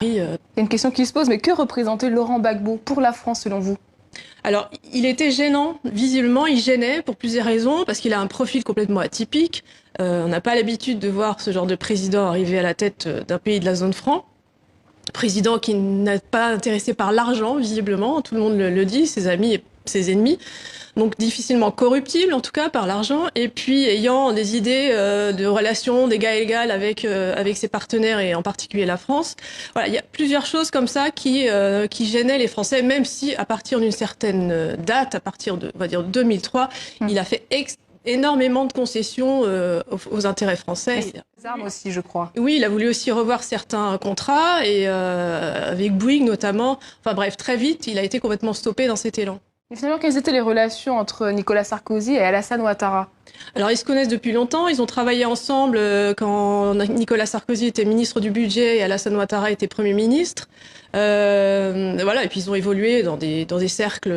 Il y a une question qui se pose, mais que représentait Laurent Gbagbo pour la France selon vous? Alors, il était gênant, visiblement, il gênait pour plusieurs raisons, parce qu'il a un profil complètement atypique. On n'a pas l'habitude de voir ce genre de président arriver à la tête d'un pays de la zone franc. Président qui n'est pas intéressé par l'argent, visiblement, tout le monde le dit, ses amis et ses ennemis. Donc difficilement corruptible, en tout cas, par l'argent. Et puis ayant des idées de relations d'égal à égal avec ses partenaires et en particulier la France. Voilà, il y a plusieurs choses comme ça qui gênaient les Français, même si à partir d'une certaine date, à partir de, on va dire, 2003, il a fait énormément de concessions aux intérêts français. Les armes aussi, je crois. Oui, il a voulu aussi revoir certains contrats, et avec Bouygues notamment. Enfin bref, très vite, il a été complètement stoppé dans cet élan. Et finalement, quelles étaient les relations entre Nicolas Sarkozy et Alassane Ouattara? Alors, ils se connaissent depuis longtemps. Ils ont travaillé ensemble quand Nicolas Sarkozy était ministre du Budget et Alassane Ouattara était Premier ministre. Voilà, et puis ils ont évolué dans des cercles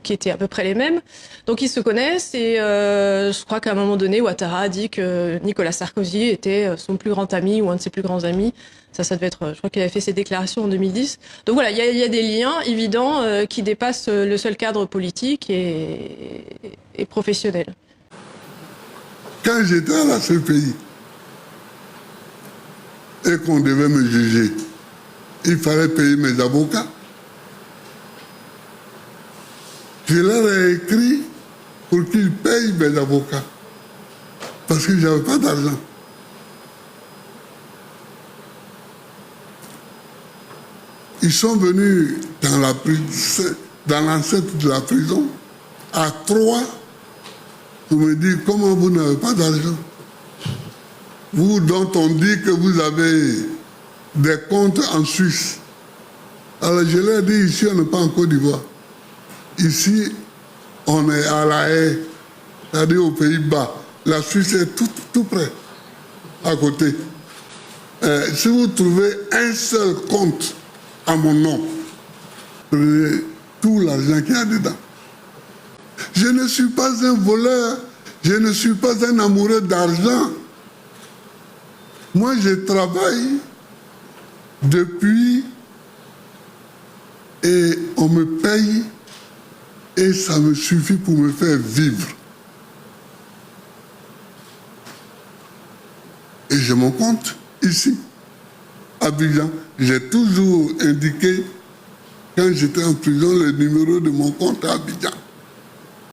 qui étaient à peu près les mêmes. Donc ils se connaissent, et je crois qu'à un moment donné, Ouattara a dit que Nicolas Sarkozy était son plus grand ami ou un de ses plus grands amis. Ça devait être, je crois qu'il avait fait ses déclarations en 2010. Donc voilà, il y a des liens évidents qui dépassent le seul cadre politique et professionnel. Quand j'étais à la CPI et qu'on devait me juger, il fallait payer mes avocats. Je leur ai écrit pour qu'ils payent mes avocats, parce que je n'avais pas d'argent. Ils sont venus dans l'enceinte de la prison, à 3, pour me dire comment vous n'avez pas d'argent. Vous dont on dit que vous avez des comptes en Suisse. Alors je leur ai dit, ici on n'est pas en Côte d'Ivoire. Ici, on est à La Haye, c'est-à-dire aux Pays-Bas. La Suisse est tout près, à côté. Si vous trouvez un seul compte à mon nom, prenez tout l'argent qu'il y a dedans. Je ne suis pas un voleur, je ne suis pas un amoureux d'argent. Moi, je travaille depuis et on me paye et ça me suffit pour me faire vivre. Et je m'en compte ici, à Abidjan. J'ai toujours indiqué, quand j'étais en prison, le numéro de mon compte à Abidjan.